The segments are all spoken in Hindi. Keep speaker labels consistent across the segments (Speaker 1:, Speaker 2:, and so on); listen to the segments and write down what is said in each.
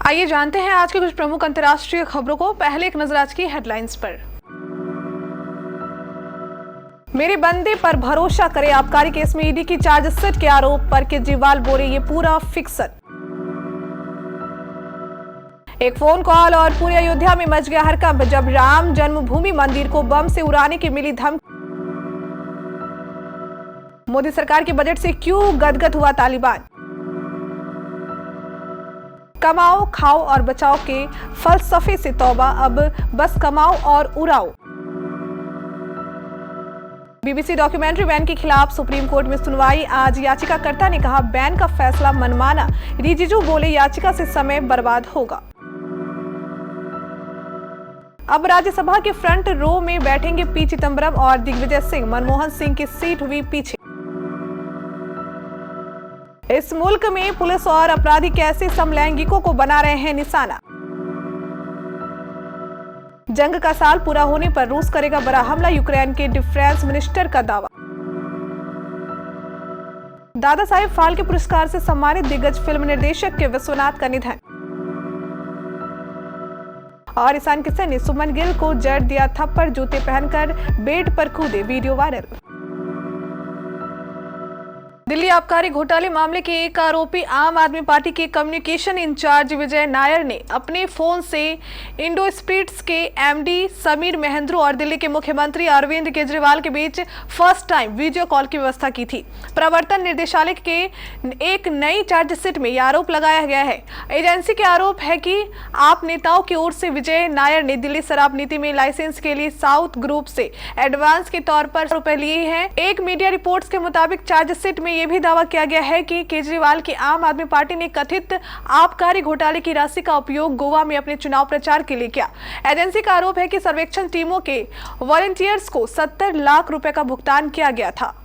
Speaker 1: आइए जानते हैं आज के कुछ प्रमुख अंतर्राष्ट्रीय खबरों को। पहले एक नजर आज की हेडलाइंस पर। मेरे बंदे पर भरोसा करें, आबकारी केस में ईडी की चार्जशीट के आरोप पर केजरीवाल बोले ये पूरा फिक्शन। एक फोन कॉल और पूरी अयोध्या में मच गया हड़कंप जब राम जन्मभूमि मंदिर को बम से उड़ाने की मिली धमकी। मोदी सरकार के बजट से क्यों गदगद हुआ तालिबान। कमाओ, खाओ और बचाओ के फलसफे से तौबा, अब बस कमाओ और उड़ाओ। बीबीसी डॉक्यूमेंट्री बैन के खिलाफ सुप्रीम कोर्ट में सुनवाई। आज याचिकाकर्ता ने कहा बैन का फैसला मनमाना। रिजिजू बोले याचिका से समय बर्बाद होगा। अब राज्यसभा के फ्रंट रो में बैठेंगे पी चिदंबरम और दिग्विजय सिंह। मनमोहन सिंह की सीट हुई पीछे। इस मुल्क में पुलिस और अपराधी कैसे समलैंगिकों को बना रहे हैं निशाना। जंग का साल पूरा होने पर रूस करेगा बड़ा हमला, यूक्रेन के डिफेंस मिनिस्टर का दावा। दादा साहेब फाल्के पुरस्कार से सम्मानित दिग्गज फिल्म निर्देशक के विश्वनाथ का निधन। और ईशान किशन ने सुमन गिल को जड़ दिया थप्पड़, जूते पहनकर बेड पर कूदे, वीडियो वायरल। दिल्ली आबकारी घोटाले मामले के एक आरोपी आम आदमी पार्टी के कम्युनिकेशन इंचार्ज विजय नायर ने अपने फोन से इंडोस्पिरिट्स के एमडी समीर महेंद्रू और दिल्ली के मुख्यमंत्री अरविंद केजरीवाल के बीच फर्स्ट टाइम वीडियो कॉल की व्यवस्था की थी। प्रवर्तन निदेशालय के एक नई चार्जशीट में यह आरोप लगाया गया है। एजेंसी के आरोप है कि आप नेताओं की ओर से विजय नायर ने दिल्ली शराब नीति में लाइसेंस के लिए साउथ ग्रुप से एडवांस के तौर पर रुपए लिए हैं। एक मीडिया रिपोर्ट्स के मुताबिक चार्जशीट में यह भी दावा किया गया है कि केजरीवाल की आम आदमी पार्टी ने कथित आबकारी घोटाले की राशि का उपयोग गोवा में अपने चुनाव प्रचार के लिए किया। एजेंसी का आरोप है कि सर्वेक्षण टीमों के वॉलंटियर्स को 70 लाख रुपए का भुगतान किया गया था।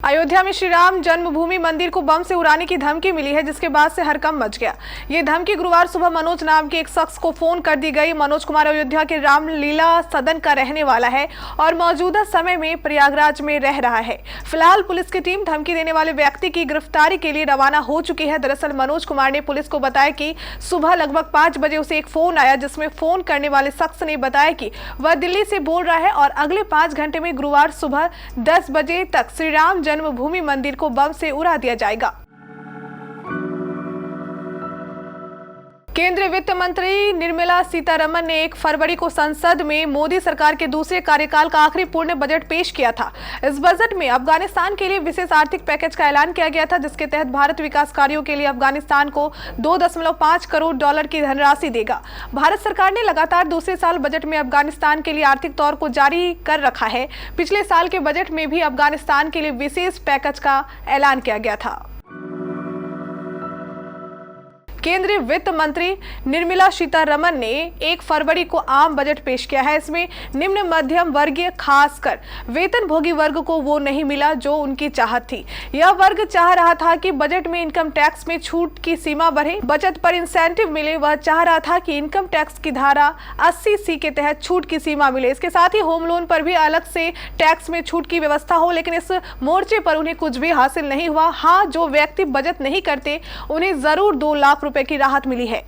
Speaker 1: अयोध्या में श्री राम जन्मभूमि मंदिर को बम से उड़ाने की धमकी मिली है, जिसके बाद से हड़कंप मच गया। ये धमकी गुरुवार सुबह मनोज नाम के एक शख्स को फोन कर दी गई। मनोज कुमार अयोध्या के रामलीला सदन का रहने वाला है और मौजूदा समय में प्रयागराज में रह रहा है। फिलहाल पुलिस की टीम धमकी देने वाले व्यक्ति की गिरफ्तारी के लिए रवाना हो चुकी है। दरअसल मनोज कुमार ने पुलिस को बताया कि सुबह लगभग 5 बजे उसे एक फोन आया, जिसमें फोन करने वाले शख्स ने बताया कि वह दिल्ली से बोल रहा है और अगले 5 घंटे में गुरुवार सुबह 10 बजे तक श्री राम जन्मभूमि मंदिर को बम से उड़ा दिया जाएगा। केंद्रीय वित्त मंत्री निर्मला सीतारमण ने 1 फरवरी को संसद में मोदी सरकार के दूसरे कार्यकाल का आखिरी पूर्ण बजट पेश किया था। इस बजट में अफगानिस्तान के लिए विशेष आर्थिक पैकेज का ऐलान किया गया था, जिसके तहत भारत विकास कार्यों के लिए अफगानिस्तान को $2.5 करोड़ की धनराशि देगा। भारत सरकार ने लगातार दूसरे साल बजट में अफगानिस्तान के लिए आर्थिक तौर को जारी कर रखा है। पिछले साल के बजट में भी अफगानिस्तान के लिए विशेष पैकेज का ऐलान किया गया था। केंद्रीय वित्त मंत्री निर्मला सीतारमण ने 1 फरवरी को आम बजट पेश किया है। इसमें निम्न मध्यम वर्गीय, खासकर वेतनभोगी वर्ग को वो नहीं मिला जो उनकी चाहत थी। यह वर्ग चाह रहा था कि बजट में इनकम टैक्स में छूट की सीमा बढ़े, बचत पर इंसेंटिव मिले। वह चाह रहा था कि इनकम टैक्स की धारा 80C के तहत छूट की सीमा मिले। इसके साथ ही होम लोन पर भी अलग से टैक्स में छूट की व्यवस्था हो, लेकिन इस मोर्चे पर उन्हें कुछ भी हासिल नहीं हुआ। हाँ, जो व्यक्ति बचत नहीं करते उन्हें जरूर 2 लाख रुपए की राहत मिली है।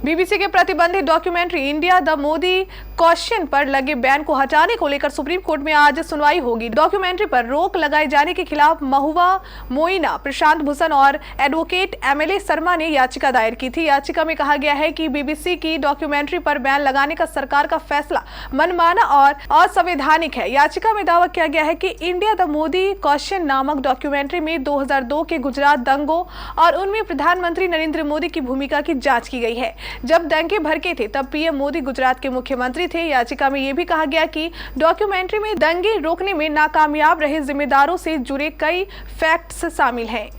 Speaker 1: बीबीसी के प्रतिबंधित documentary India the Modi question पर लगे बैन को हटाने को लेकर सुप्रीम कोर्ट में आज सुनवाई होगी। डॉक्यूमेंट्री पर रोक लगाए जाने के खिलाफ महुआ मोइना, प्रशांत भूषण और एडवोकेट एमएलए शर्मा ने याचिका दायर की थी। याचिका में कहा गया है कि बीबीसी की डॉक्यूमेंट्री पर बैन लगाने का सरकार का फैसला मनमाना और असंवैधानिक है। याचिका में दावा किया गया है कि इंडिया द मोदी क्वेश्चन नामक डॉक्यूमेंट्री में 2002 के गुजरात दंगों और उनमें प्रधानमंत्री नरेंद्र मोदी की भूमिका की जांच की गई है। जब दंगे भड़के थे तब पीएम मोदी गुजरात के मुख्यमंत्री थे। याचिका में यह भी कहा गया कि डॉक्यूमेंट्री में दंगे रोकने में नाकामयाब रहे जिम्मेदारों से जुड़े कई फैक्ट्स शामिल हैं।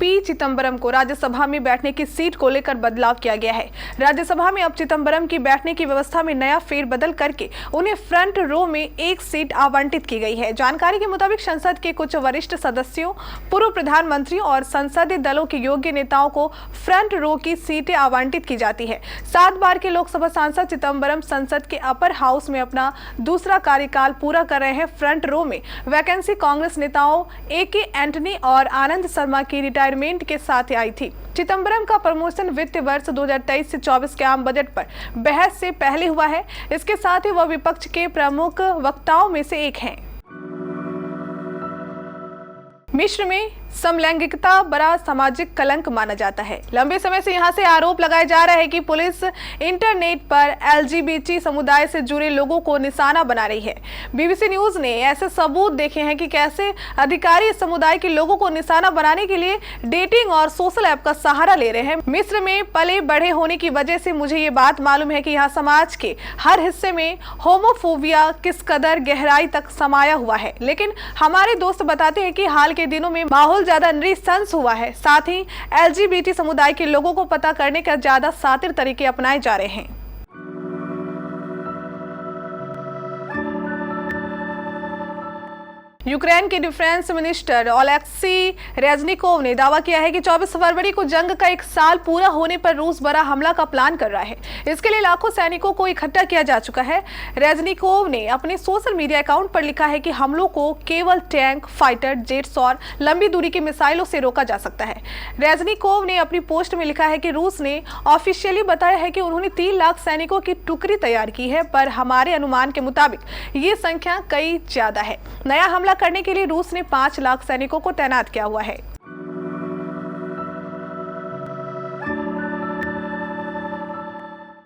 Speaker 1: पी चिदंबरम को राज्यसभा में बैठने की सीट को लेकर बदलाव किया गया है। राज्यसभा में अब चिदंबरम की बैठने की व्यवस्था में नया फेरबदल करके उन्हें फ्रंट रो में एक सीट आवंटित की गई है। जानकारी के मुताबिक संसद के कुछ वरिष्ठ सदस्यों, पूर्व प्रधानमंत्रियों और संसदीय दलों के योग्य नेताओं को फ्रंट रो की सीटें आवंटित की जाती है। 7 बार के लोकसभा सांसद चिदंबरम संसद के अपर हाउस में अपना दूसरा कार्यकाल पूरा कर रहे हैं। फ्रंट रो में वैकेंसी कांग्रेस नेताओं ए.के. एंटनी और आनंद शर्मा की रिटायरमेंट के साथ आई थी। चिदंबरम का प्रमोशन वित्त वर्ष 2023 से 24 के आम बजट पर बहस से पहले हुआ है। इसके साथ ही वह विपक्ष के प्रमुख वक्ताओं में से एक हैं। मिस्र में समलैंगिकता बड़ा सामाजिक कलंक माना जाता है। लंबे समय से यहां से आरोप लगाए जा रहे हैं कि पुलिस इंटरनेट पर एलजीबीटी समुदाय से जुड़े लोगों को निशाना बना रही है। बीबीसी न्यूज ने ऐसे सबूत देखे हैं कि कैसे अधिकारी इस समुदाय के लोगों को निशाना बनाने के लिए डेटिंग और सोशल ऐप का सहारा ले रहे हैं। मिस्र में पले बढ़े होने की वजह से मुझे ये बात मालूम है कि यहाँ समाज के हर हिस्से में होमोफोबिया किस कदर गहराई तक समाया हुआ है। लेकिन हमारे दोस्त बताते हैं कि हाल के दिनों में माहौल ज्यादा नृशंस हुआ है। साथ ही एलजीबीटी समुदाय के लोगों को पता करने का ज्यादा शातिर तरीके अपनाए जा रहे हैं। यूक्रेन के डिफेंस मिनिस्टर ओलेक्सी रेजनिकोव ने दावा किया है कि 24 फरवरी को जंग का 1 साल पूरा होने पर रूस बड़ा हमला का प्लान कर रहा है। इसके लिए लाखों सैनिकों को इकट्ठा किया जा चुका है। रेजनिकोव ने अपने सोशल मीडिया अकाउंट पर लिखा है कि हमलों को केवल टैंक, फाइटर जेट्स और लंबी दूरी की मिसाइलों से रोका जा सकता है। रेजनिकोव ने अपनी पोस्ट में लिखा है कि रूस ने ऑफिशियली बताया है कि उन्होंने 3 लाख सैनिकों की टुकड़ी तैयार की है, पर हमारे अनुमान के मुताबिक ये संख्या कई ज्यादा है। नया हमला करने के लिए रूस ने 5 लाख सैनिकों को तैनात किया हुआ है।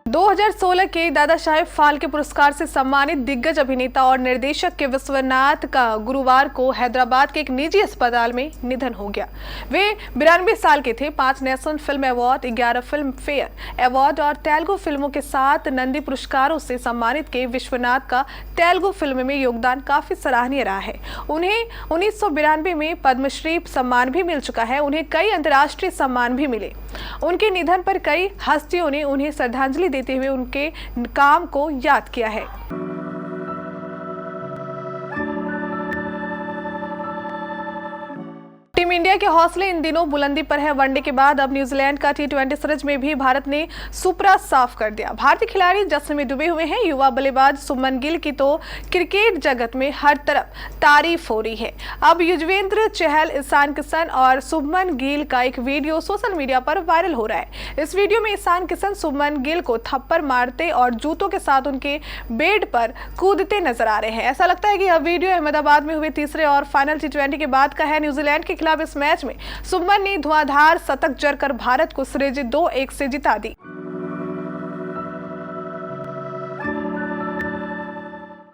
Speaker 1: 2016 के दादा साहेब फाल्के पुरस्कार से सम्मानित दिग्गज अभिनेता और निर्देशक के विश्वनाथ का गुरुवार को हैदराबाद के एक निजी अस्पताल में निधन हो गया। वे 92 साल के थे। 5 national film award, 11 film fair award और तेलुगु फिल्मों के 7 नंदी पुरस्कारों से सम्मानित के विश्वनाथ का तेलुगु फिल्म में योगदान काफी सराहनीय रहा है। उन्हें 1992 में पद्मश्री सम्मान भी मिल चुका है। उन्हें कई अंतर्राष्ट्रीय सम्मान भी मिले। उनके निधन पर कई हस्तियों ने उन्हें श्रद्धांजलि देते हुए उनके काम को याद किया है। टीम इंडिया के हौसले इन दिनों बुलंदी पर है। वनडे के बाद अब न्यूजीलैंड का T20 सीरीज में भी भारत ने सुपरा साफ कर दिया। भारतीय खिलाड़ी जश्न में डूबे हुए हैं। युवा बल्लेबाज शुभमन गिल की तो क्रिकेट जगत में हर तरफ तारीफ हो रही है। अब युजवेंद्र चहल, ईशान किशन और शुभमन गिल का एक वीडियो सोशल मीडिया पर वायरल हो रहा है। इस वीडियो में ईशान किशन शुभमन गिल को थप्पड़ मारते और जूतों के साथ उनके बेड पर कूदते नजर आ रहे हैं। ऐसा लगता है कि यह वीडियो अहमदाबाद में हुए तीसरे और फाइनल T20 के बाद का है। न्यूजीलैंड के खिलाफ इस मैच में शुभमन ने धुआंधार शतक जड़कर भारत को सीरीज 2-1 से जिता दी।